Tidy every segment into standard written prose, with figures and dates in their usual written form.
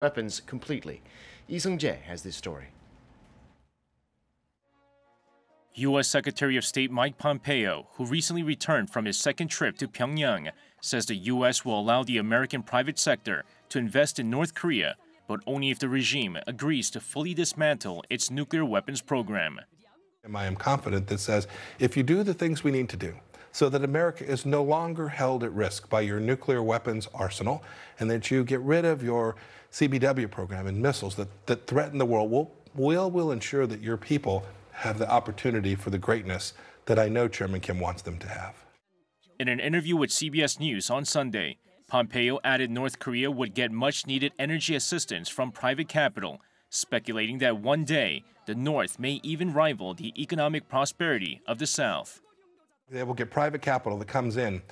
weapons completely. Lee Seung-jae has this story. U.S. Secretary of State Mike Pompeo, who recently returned from his second trip to Pyongyang, says the U.S. will allow the American private sector to invest in North Korea, but only if the regime agrees to fully dismantle its nuclear weapons program. I am confident that says, if you do the things we need to do so that America is no longer held at risk by your nuclear weapons arsenal, and that you get rid of your CBW program and missiles that threaten the world, we'll ensure that your people have the opportunity for the greatness that I know Chairman Kim wants them to have. In an interview with CBS News on Sunday, Pompeo added North Korea would get much-needed energy assistance from private capital, speculating that one day the North may even rival the economic prosperity of the South. They will get private capital that comes in.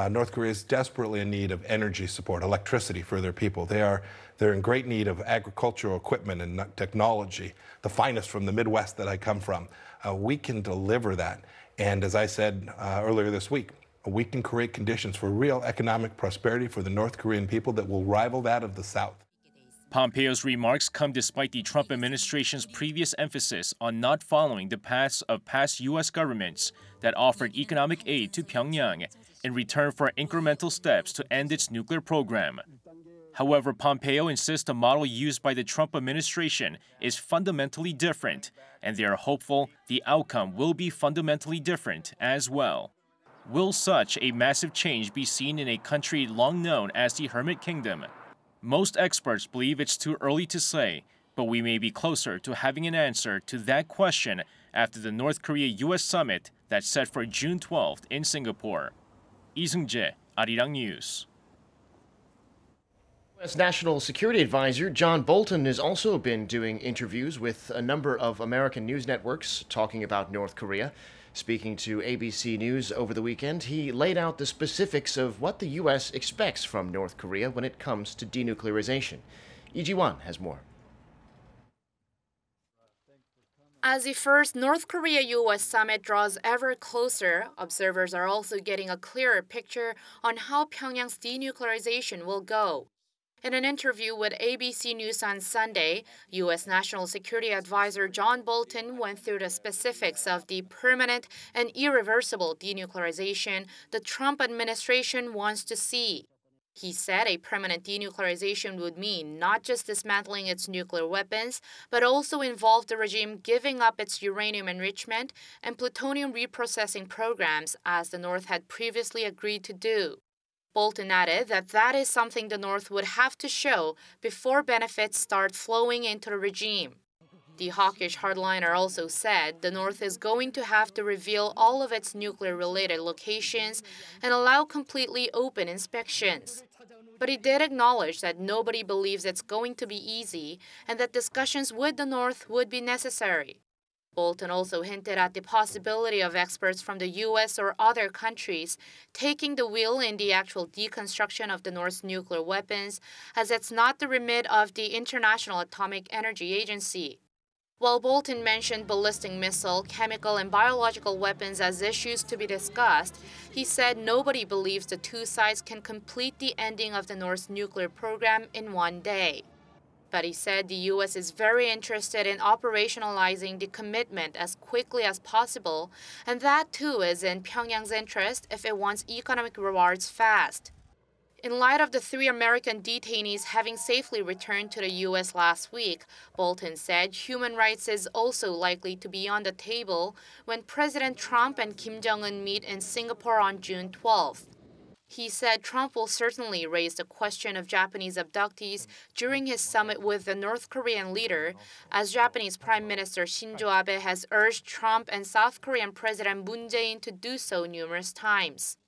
North Korea is desperately in need of energy support, electricity for their people. They're in great need of agricultural equipment and technology, the finest from the Midwest that I come from. We can deliver that. And as I said earlier this week, we can create conditions for real economic prosperity for the North Korean people that will rival that of the South. Pompeo's remarks come despite the Trump administration's previous emphasis on not following the paths of past U.S. governments that offered economic aid to Pyongyang in return for incremental steps to end its nuclear program. However, Pompeo insists the model used by the Trump administration is fundamentally different, and they are hopeful the outcome will be fundamentally different as well. Will such a massive change be seen in a country long known as the Hermit Kingdom? Most experts believe it's too early to say, but we may be closer to having an answer to that question after the North Korea-U.S. summit that's set for June 12th in Singapore. Lee Seung-jae, Arirang News. U.S. National Security Advisor John Bolton has also been doing interviews with a number of American news networks talking about North Korea. Speaking to ABC News over the weekend, he laid out the specifics of what the U.S. expects from North Korea when it comes to denuclearization. Lee Ji-won has more. As the first North Korea-U.S. summit draws ever closer, observers are also getting a clearer picture on how Pyongyang's denuclearization will go. In an interview with ABC News on Sunday, U.S. National Security Advisor John Bolton went through the specifics of the permanent and irreversible denuclearization the Trump administration wants to see. He said a permanent denuclearization would mean not just dismantling its nuclear weapons, but also involve the regime giving up its uranium enrichment and plutonium reprocessing programs, as the North had previously agreed to do. Bolton added that that is something the North would have to show before benefits start flowing into the regime. The hawkish hardliner also said the North is going to have to reveal all of its nuclear-related locations and allow completely open inspections. But he did acknowledge that nobody believes it's going to be easy and that discussions with the North would be necessary. Bolton also hinted at the possibility of experts from the U.S. or other countries taking the wheel in the actual deconstruction of the North's nuclear weapons, as it's not the remit of the International Atomic Energy Agency. While Bolton mentioned ballistic missile, chemical, and biological weapons as issues to be discussed, he said nobody believes the two sides can complete the ending of the North's nuclear program in one day. But he said the U.S. is very interested in operationalizing the commitment as quickly as possible, and that too is in Pyongyang's interest if it wants economic rewards fast. In light of the 3 American detainees having safely returned to the U.S. last week, Bolton said human rights is also likely to be on the table when President Trump and Kim Jong-un meet in Singapore on June 12th. He said Trump will certainly raise the question of Japanese abductees during his summit with the North Korean leader, as Japanese Prime Minister Shinzo Abe has urged Trump and South Korean President Moon Jae-in to do so numerous times.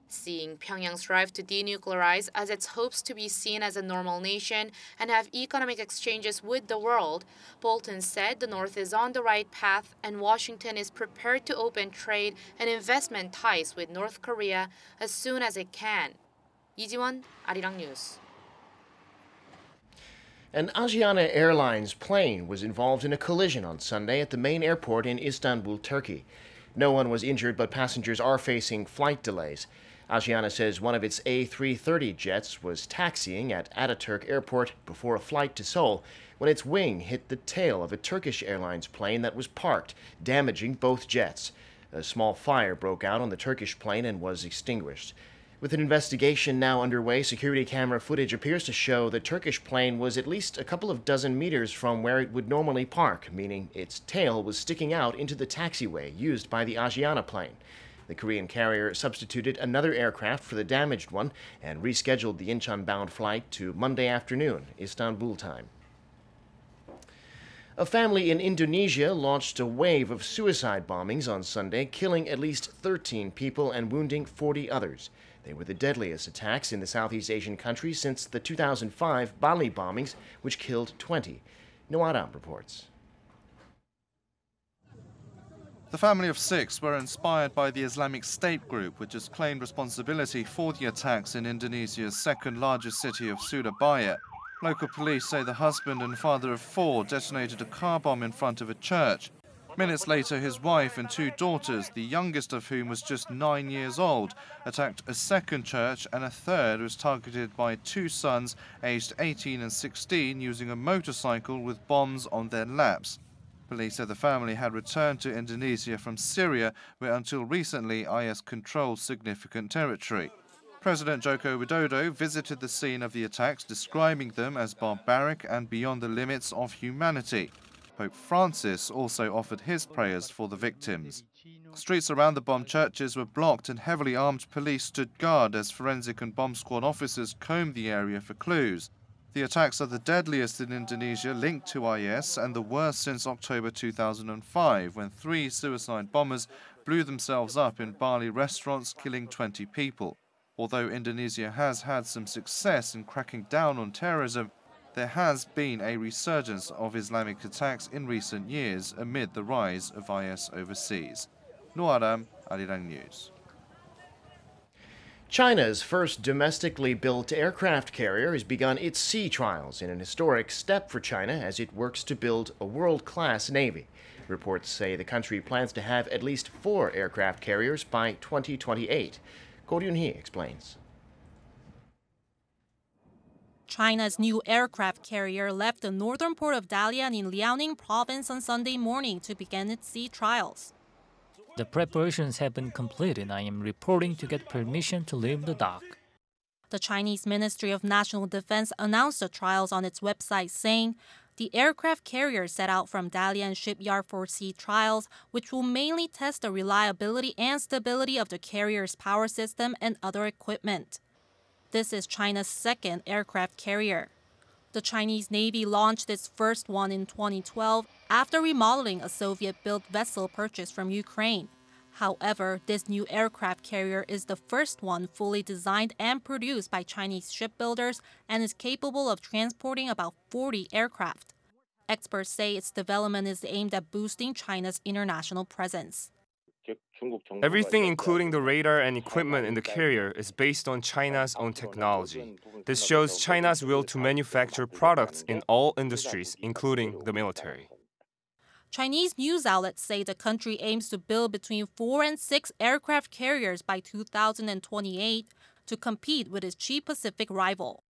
Seeing Pyongyang strive to denuclearize as its hopes to be seen as a normal nation and have economic exchanges with the world, Bolton said the North is on the right path and Washington is prepared to open trade and investment ties with North Korea as soon as it can. Lee Ji-won, Arirang News. An Asiana Airlines plane was involved in a collision on Sunday at the main airport in Istanbul, Turkey. No one was injured, but passengers are facing flight delays. Asiana says one of its A330 jets was taxiing at Ataturk Airport before a flight to Seoul when its wing hit the tail of a Turkish Airlines plane that was parked, damaging both jets. A small fire broke out on the Turkish plane and was extinguished. With an investigation now underway, security camera footage appears to show the Turkish plane was at least a couple of dozen meters from where it would normally park, meaning its tail was sticking out into the taxiway used by the Asiana plane. The Korean carrier substituted another aircraft for the damaged one and rescheduled the Incheon-bound flight to Monday afternoon, Istanbul time. A family in Indonesia launched a wave of suicide bombings on Sunday, killing at least 13 people and wounding 40 others. They were the deadliest attacks in the Southeast Asian country since the 2005 Bali bombings, which killed 20. Noaram reports. The family of 6 were inspired by the Islamic State group, which has claimed responsibility for the attacks in Indonesia's second-largest city of Surabaya. Local police say the husband and father of 4 detonated a car bomb in front of a church. Minutes later, his wife and 2 daughters, the youngest of whom was just 9 years old, attacked a second church, and a third was targeted by 2 sons aged 18 and 16 using a motorcycle with bombs on their laps. Police said the family had returned to Indonesia from Syria, where until recently IS controlled significant territory. President Joko Widodo visited the scene of the attacks, describing them as barbaric and beyond the limits of humanity. Pope Francis also offered his prayers for the victims. Streets around the bombed churches were blocked and heavily armed police stood guard as forensic and bomb squad officers combed the area for clues. The attacks are the deadliest in Indonesia, linked to IS, and the worst since October 2005, when 3 suicide bombers blew themselves up in Bali restaurants, killing 20 people. Although Indonesia has had some success in cracking down on terrorism, there has been a resurgence of Islamic attacks in recent years amid the rise of IS overseas. Noaram, Arirang News. China's first domestically built aircraft carrier has begun its sea trials in an historic step for China as it works to build a world-class navy. Reports say the country plans to have at least 4 aircraft carriers by 2028. Ko Ryun-hee explains. China's new aircraft carrier left the northern port of Dalian in Liaoning province on Sunday morning to begin its sea trials. The preparations have been completed. I am reporting to get permission to leave the dock. The Chinese Ministry of National Defense announced the trials on its website, saying the aircraft carrier set out from Dalian shipyard for sea trials, which will mainly test the reliability and stability of the carrier's power system and other equipment. This is China's second aircraft carrier. The Chinese Navy launched its first one in 2012 after remodeling a Soviet-built vessel purchased from Ukraine. However, this new aircraft carrier is the first one fully designed and produced by Chinese shipbuilders and is capable of transporting about 40 aircraft. Experts say its development is aimed at boosting China's international presence. Everything, including the radar and equipment in the carrier, is based on China's own technology. This shows China's will to manufacture products in all industries, including the military. Chinese news outlets say the country aims to build between 4 and 6 aircraft carriers by 2028 to compete with its cheap Pacific rival.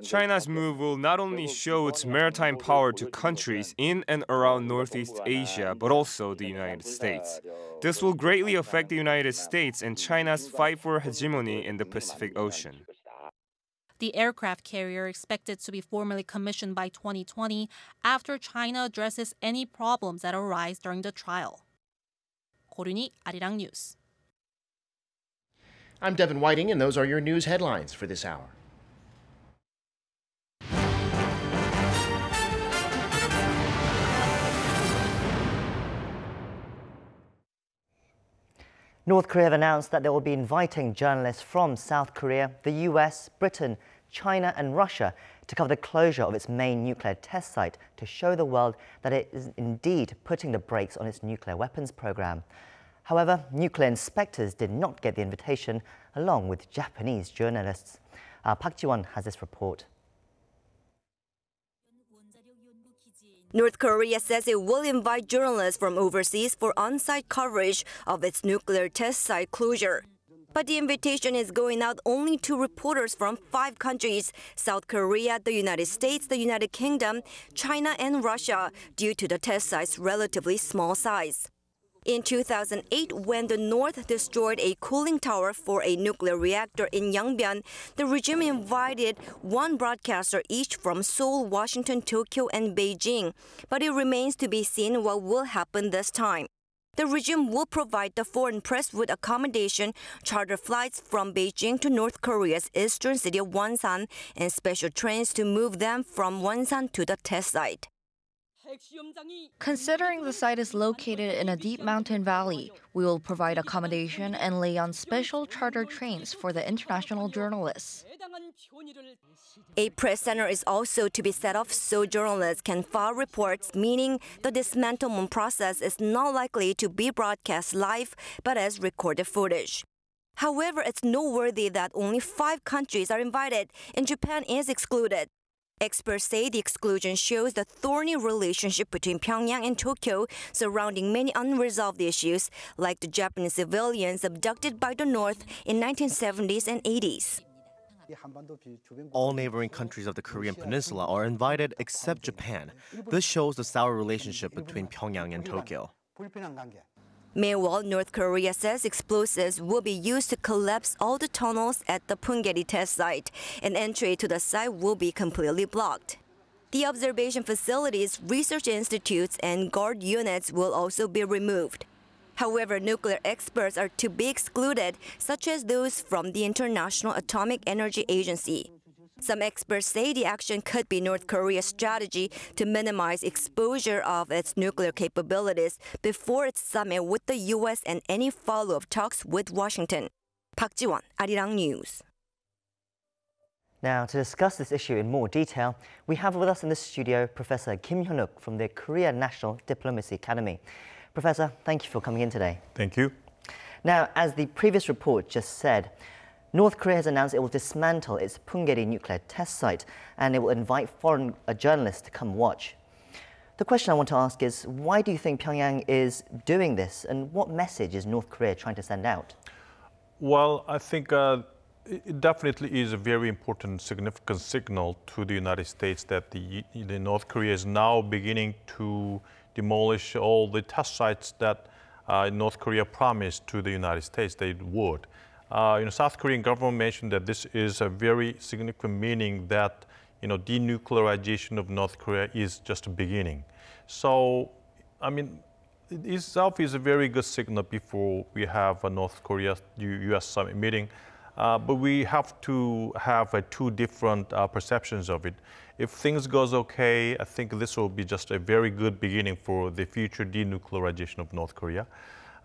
China's move will not only show its maritime power to countries in and around Northeast Asia, but also the United States. This will greatly affect the United States and China's fight for hegemony in the Pacific Ocean. The aircraft carrier expected to be formally commissioned by 2020 after China addresses any problems that arise during the trial. Ko Ryun-hee, Arirang News. I'm Devin Whiting, and those are your news headlines for this hour. North Korea have announced that they will be inviting journalists from South Korea, the US, Britain, China and Russia to cover the closure of its main nuclear test site to show the world that it is indeed putting the brakes on its nuclear weapons program. However, nuclear inspectors did not get the invitation, along with Japanese journalists. Park Ji-won has this report. North Korea says it will invite journalists from overseas for on-site coverage of its nuclear test site closure. But the invitation is going out only to reporters from 5 countries: South Korea, the United States, the United Kingdom, China, and Russia, due to the test site's relatively small size. In 2008, when the North destroyed a cooling tower for a nuclear reactor in Yangbyon, the regime invited 1 broadcaster each from Seoul, Washington, Tokyo, and Beijing. But it remains to be seen what will happen this time. The regime will provide the foreign press with accommodation, charter flights from Beijing to North Korea's eastern city of Wonsan, and special trains to move them from Wonsan to the test site. Considering the site is located in a deep mountain valley, we will provide accommodation and lay on special charter trains for the international journalists. A press center is also to be set up so journalists can file reports, meaning the dismantlement process is not likely to be broadcast live, but as recorded footage. However, it's noteworthy that only 5 countries are invited, and Japan is excluded. Experts say the exclusion shows the thorny relationship between Pyongyang and Tokyo surrounding many unresolved issues, like the Japanese civilians abducted by the North in 1970s and 80s. All neighboring countries of the Korean Peninsula are invited except Japan. This shows the sour relationship between Pyongyang and Tokyo. Meanwhile, North Korea says explosives will be used to collapse all the tunnels at the Punggye test site, and entry to the site will be completely blocked. The observation facilities, research institutes, and guard units will also be removed. However, nuclear experts are to be excluded, such as those from the International Atomic Energy Agency. Some experts say the action could be North Korea's strategy to minimize exposure of its nuclear capabilities before its summit with the U.S. and any follow-up talks with Washington. Park Ji-won, Arirang News. Now, to discuss this issue in more detail, we have with us in the studio Professor Kim Hyun-wook from the Korea National Diplomacy Academy. Professor, thank you for coming in today. Thank you. Now, as the previous report just said, North Korea has announced it will dismantle its Punggye nuclear test site, and it will invite foreign journalists to come watch. The question I want to ask is, why do you think Pyongyang is doing this, and what message is North Korea trying to send out? Well, I think it definitely is a very important, significant signal to the United States that the North Korea is now beginning to demolish all the test sites that North Korea promised to the United States they would. South Korean government mentioned that this is a very significant meaning that denuclearization of North Korea is just a beginning. So, I mean, it itself is a very good signal before we have a North Korea-US summit meeting. But we have to have 2 different perceptions of it. If things goes okay, I think this will be just a very good beginning for the future denuclearization of North Korea.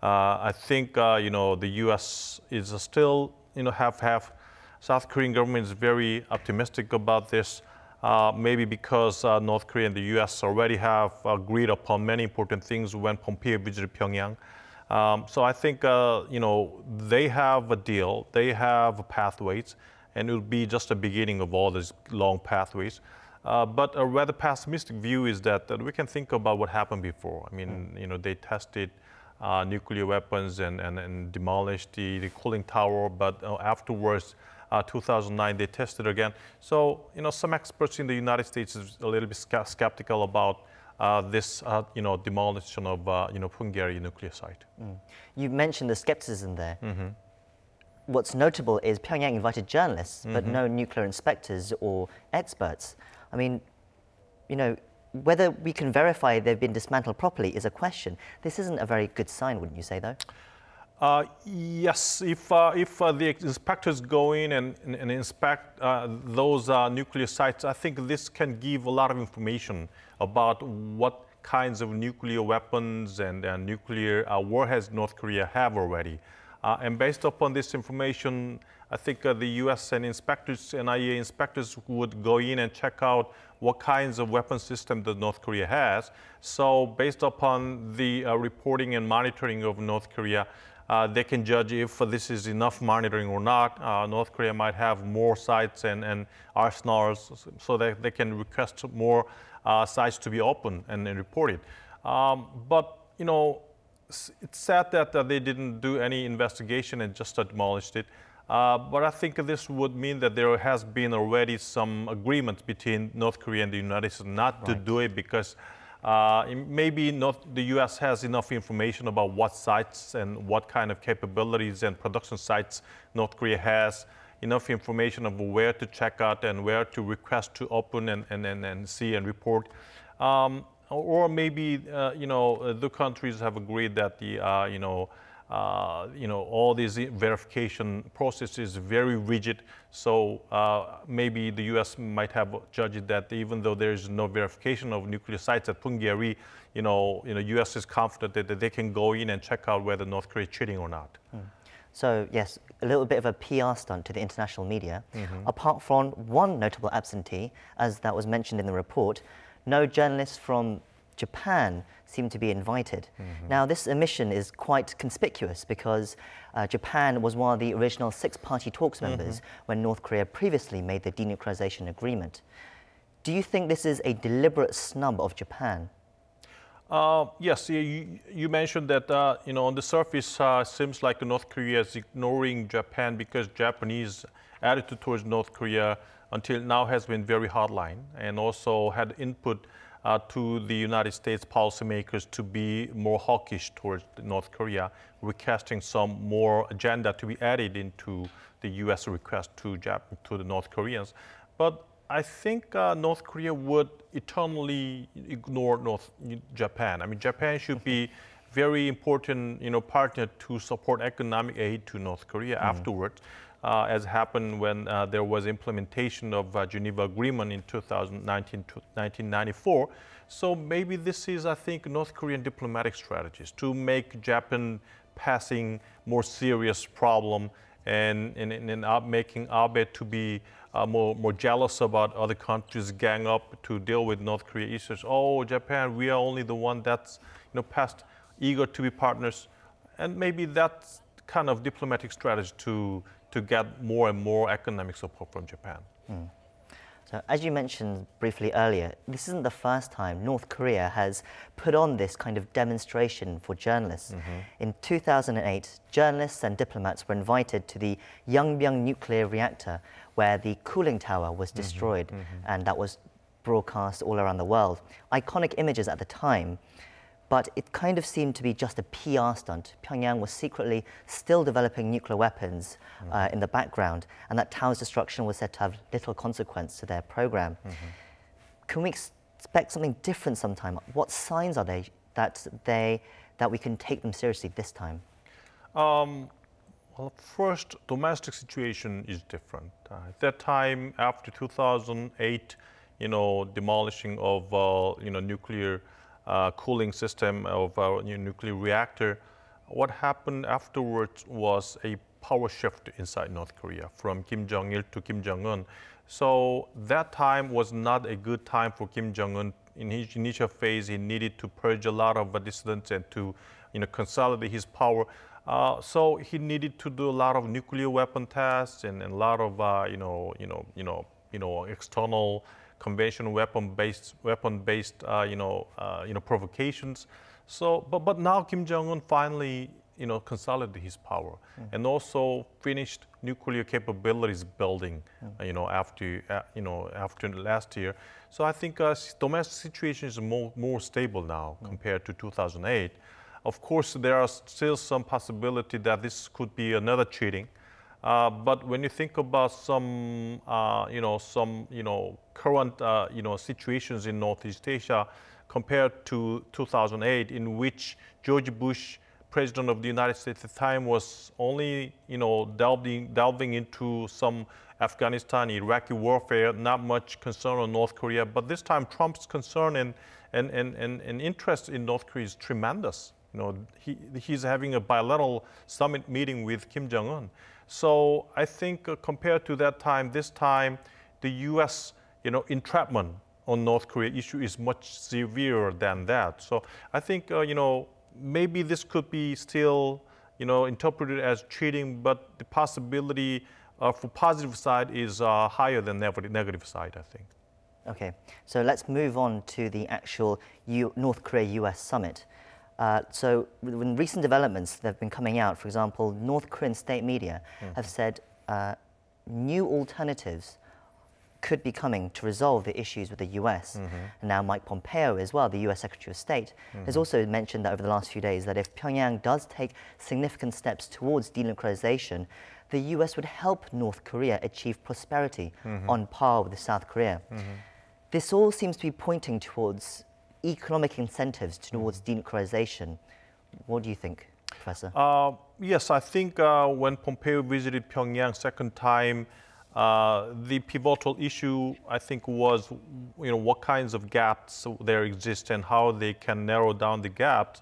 I think the U.S. is still have South Korean government is very optimistic about this. Maybe because North Korea and the U.S. already have agreed upon many important things when Pompeo visited Pyongyang. So I think they have a deal, they have pathways, and it will be just a beginning of all these long pathways. But a rather pessimistic view is that we can think about what happened before. I mean, they tested nuclear weapons and demolished the cooling tower, but afterwards, 2009, they tested again. So, some experts in the United States is a little bit skeptical about this, demolition of, Punggye nuclear site. You mentioned the skepticism there. Mm-hmm. What's notable is Pyongyang invited journalists, but no nuclear inspectors or experts. I mean, whether we can verify they've been dismantled properly is a question. This isn't a very good sign, wouldn't you say, though? Yes, if the inspectors go in and inspect those nuclear sites, I think this can give a lot of information about what kinds of nuclear weapons and nuclear warheads North Korea have already. And based upon this information, I think the U.S. and inspectors, NIA inspectors would go in and check out what kinds of weapon system that North Korea has. So based upon the reporting and monitoring of North Korea, they can judge if this is enough monitoring or not. North Korea might have more sites and arsenals so that they can request more sites to be open and reported. But, it's sad that they didn't do any investigation and just demolished it. But I think this would mean that there has been already some agreement between North Korea and the United States not to do it, because maybe the U.S. has enough information about what sites and what kind of capabilities and production sites North Korea has, enough information of where to check out and where to request to open and see and report. Or maybe, the countries have agreed that all these verification process is very rigid. So maybe the U.S. might have judged that even though there is no verification of nuclear sites at Punggye-ri, U.S. is confident that they can go in and check out whether North Korea is cheating or not. So yes, a little bit of a PR stunt to the international media. Apart from one notable absentee, as that was mentioned in the report, no journalists from Japan seem to be invited. Now, this omission is quite conspicuous because Japan was one of the original six-party talks members when North Korea previously made the denuclearization agreement. Do you think this is a deliberate snub of Japan? Yes, you mentioned that, on the surface, seems like North Korea is ignoring Japan because Japanese attitude towards North Korea until now has been very hardline and also had input to the United States policymakers to be more hawkish towards North Korea, requesting some more agenda to be added into the U.S. request to the North Koreans. But I think North Korea would eternally ignore Japan. I mean, Japan should be very important, partner to support economic aid to North Korea afterwards, as happened when there was implementation of Geneva Agreement in 1994. So maybe this is, I think, North Korean diplomatic strategies to make Japan passing more serious problem and making Abe to be more jealous about other countries gang up to deal with North Korea issues. Oh, Japan, we are only the one that's past eager to be partners, and maybe that's kind of diplomatic strategy to get more and more economic support from Japan. So as you mentioned briefly earlier, this isn't the first time North Korea has put on this kind of demonstration for journalists. In 2008, journalists and diplomats were invited to the Yongbyon nuclear reactor where the cooling tower was destroyed, and that was broadcast all around the world. Iconic images at the time, but it kind of seemed to be just a PR stunt. Pyongyang was secretly still developing nuclear weapons in the background, and that tower's destruction was said to have little consequence to their program. Can we expect something different sometime? What signs are they that we can take them seriously this time? Well, first, domestic situation is different. At that time, after 2008, demolishing of nuclear cooling system of our nuclear reactor, what happened afterwards was a power shift inside North Korea from Kim Jong-il to Kim Jong-un. So that time was not a good time for Kim Jong-un. In his initial phase, he needed to purge a lot of dissidents and to consolidate his power. So he needed to do a lot of nuclear weapon tests and a lot of external conventional weapon-based provocations. So, but now Kim Jong-un finally consolidated his power and also finished nuclear capabilities building. After last year. So I think domestic situation is more stable now compared to 2008. Of course, there are still some possibility that this could be another cheating. But when you think about some current, situations in Northeast Asia compared to 2008, in which George Bush, President of the United States at the time, was only, delving into some Afghanistan, Iraqi warfare, not much concern on North Korea. But this time, Trump's concern and interest in North Korea is tremendous. He's having a bilateral summit meeting with Kim Jong-un. So I think compared to that time, this time, the U.S. entrapment on North Korea issue is much severer than that. So I think maybe this could be still interpreted as cheating, but the possibility for positive side is higher than negative side, I think. Okay, so let's move on to the actual North Korea-US summit. So when recent developments that have been coming out, for example, North Korean state media have said new alternatives could be coming to resolve the issues with the US. And now Mike Pompeo as well, the US Secretary of State, has also mentioned that over the last few days that if Pyongyang does take significant steps towards denuclearization, the US would help North Korea achieve prosperity on par with South Korea. This all seems to be pointing towards economic incentives towards denuclearization. What do you think, Professor? Yes, I think when Pompeo visited Pyongyang second time, the pivotal issue, I think, was what kinds of gaps there exist and how they can narrow down the gaps.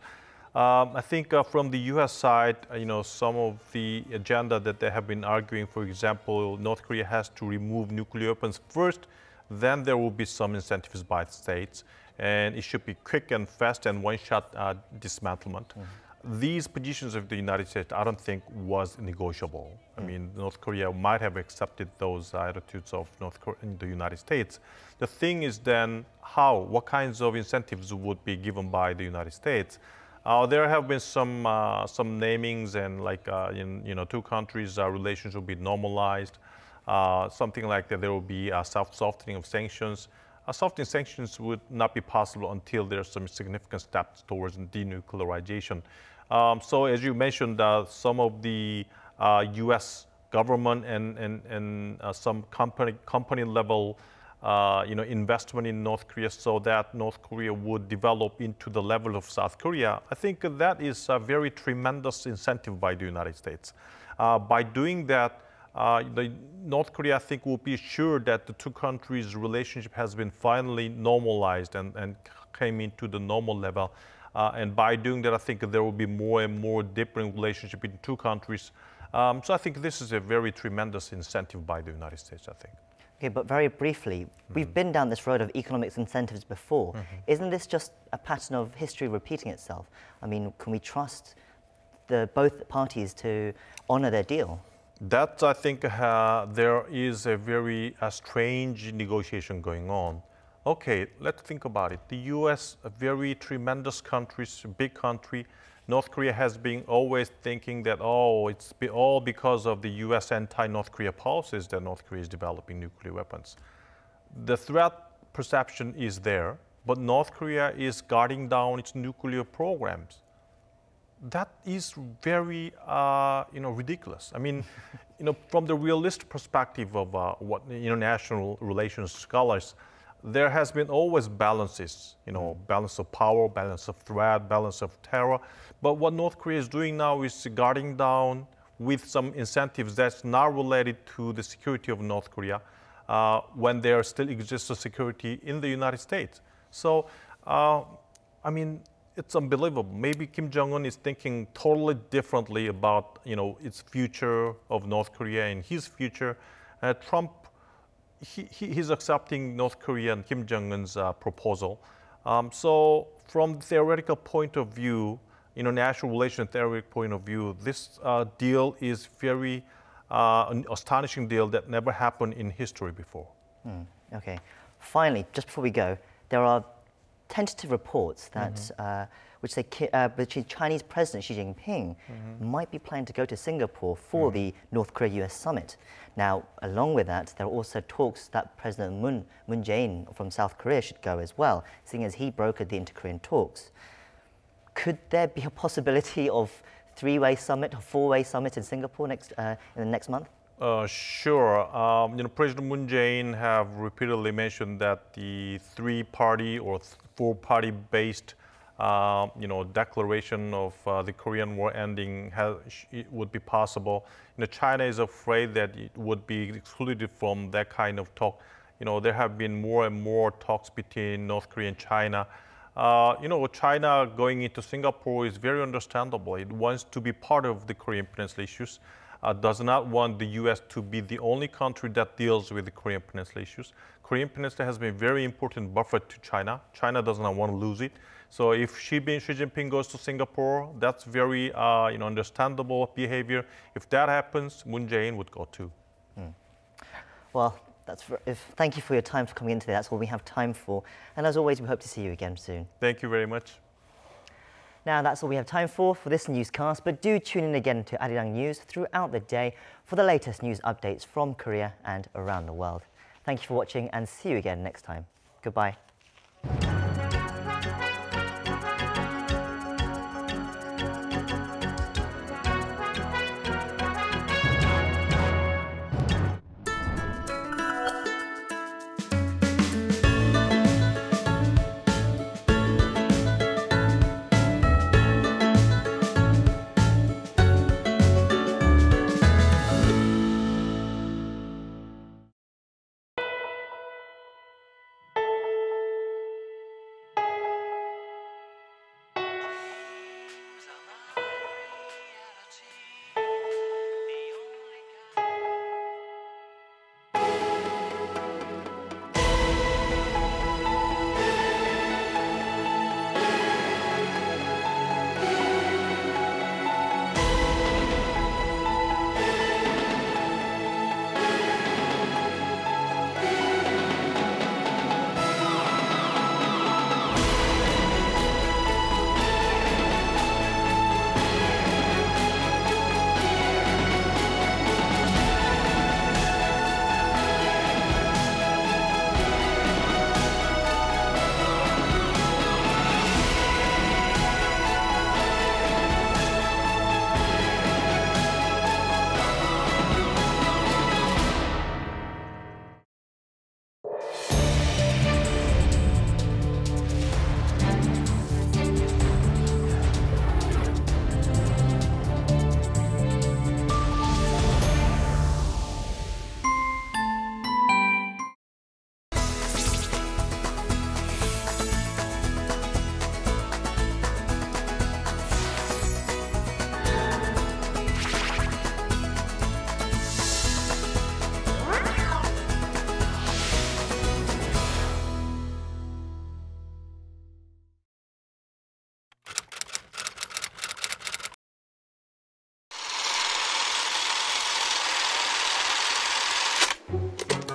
I think from the U.S. side, some of the agenda that they have been arguing, for example, North Korea has to remove nuclear weapons first, then there will be some incentives by the states, and it should be quick and fast and one-shot dismantlement. These positions of the United States, I don't think was negotiable. I mean, North Korea might have accepted those attitudes of the United States. The thing is then what kinds of incentives would be given by the United States? There have been some namings and like in two countries, relations will be normalized. Something like that. There will be a softening of sanctions. Softening sanctions would not be possible until there's some significant steps towards denuclearization. So as you mentioned, some of the U.S. government and some company level investment in North Korea so that North Korea would develop into the level of South Korea, I think that is a very tremendous incentive by the United States. By doing that, North Korea, I think, will be sure that the two countries' relationship has been finally normalized and came into the normal level. And by doing that, I think there will be more and more deepening relationship between two countries. So I think this is a very tremendous incentive by the United States, I think. Okay, but very briefly, we've been down this road of economic incentives before. Isn't this just a pattern of history repeating itself? I mean, can we trust both parties to honor their deal? That, I think, there is a very strange negotiation going on. Okay, let's think about it. The U.S., a very tremendous country, big country. North Korea has been always thinking that, it's all because of the U.S. anti-North Korea policies that North Korea is developing nuclear weapons. The threat perception is there, but North Korea is guarding down its nuclear programs. That is very, ridiculous. I mean, from the realistic perspective of what international relations scholars, there has been always balances, balance of power, balance of threat, balance of terror. But what North Korea is doing now is guarding down with some incentives that's not related to the security of North Korea when there still exists a security in the United States. So, I mean, it's unbelievable. Maybe Kim Jong-un is thinking totally differently about, its future of North Korea and his future. Trump, he's accepting North Korea and Kim Jong-un's proposal. So from the theoretical point of view, international relations theoretical point of view, this deal is very an astonishing deal that never happened in history before. Okay. Finally, just before we go, there are tentative reports that which say Chinese President Xi Jinping might be planning to go to Singapore for the North Korea-US summit. Now, along with that, there are also talks that President Moon Jae-in from South Korea should go as well, seeing as he brokered the inter-Korean talks. Could there be a possibility of three-way summit or four-way summit in Singapore in the next month? Sure. President Moon Jae-in have repeatedly mentioned that the three-party or four-party based declaration of the Korean War ending would be possible. China is afraid that it would be excluded from that kind of talk. There have been more and more talks between North Korea and China. China going into Singapore is very understandable. It wants to be part of the Korean Peninsula issues. Does not want the U.S. to be the only country that deals with the Korean Peninsula issues. Korean Peninsula has been a very important buffer to China. China does not want to lose it. So if Xi Jinping goes to Singapore, that's very understandable behavior. If that happens, Moon Jae-in would go too. Well, thank you for your time for coming in today. That's all we have time for. And as always, we hope to see you again soon. Thank you very much. Now, that's all we have time for this newscast, but do tune in again to Arirang News throughout the day for the latest news updates from Korea and around the world. Thank you for watching and see you again next time. Goodbye.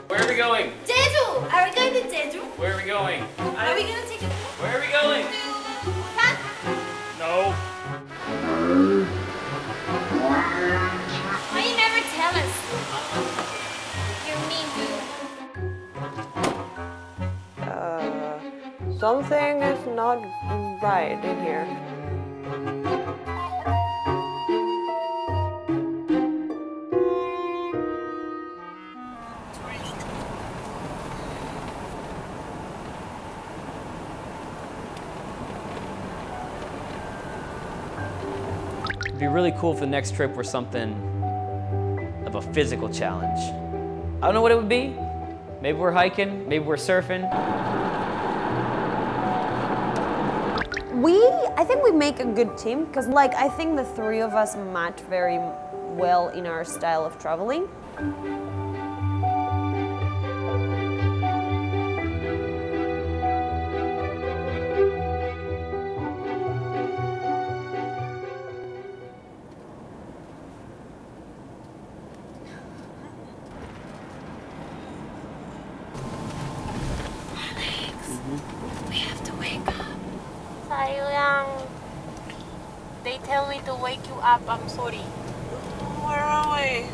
Where are we going? Jeju! Are we going to Jeju? Where are we going? Are we going to take a Where are we going? Busan? No. Why you never tell us? You're mean, dude. Something is not right in here. It'd be really cool if the next trip were something of a physical challenge. I don't know what it would be. Maybe we're hiking, maybe we're surfing. I think we make a good team because I think the three of us match very well in our style of traveling. We have to wake up. Arirang, they tell me to wake you up. I'm sorry. Where are we?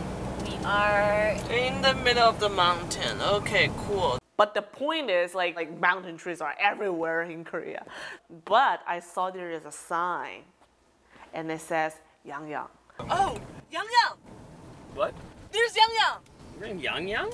We are in the middle of the mountain. Okay, cool. But the point is, like mountain trees are everywhere in Korea. But I saw there is a sign, and it says Yang Yang. Oh, Yang Yang. What? There's Yang Yang. Yang Yang?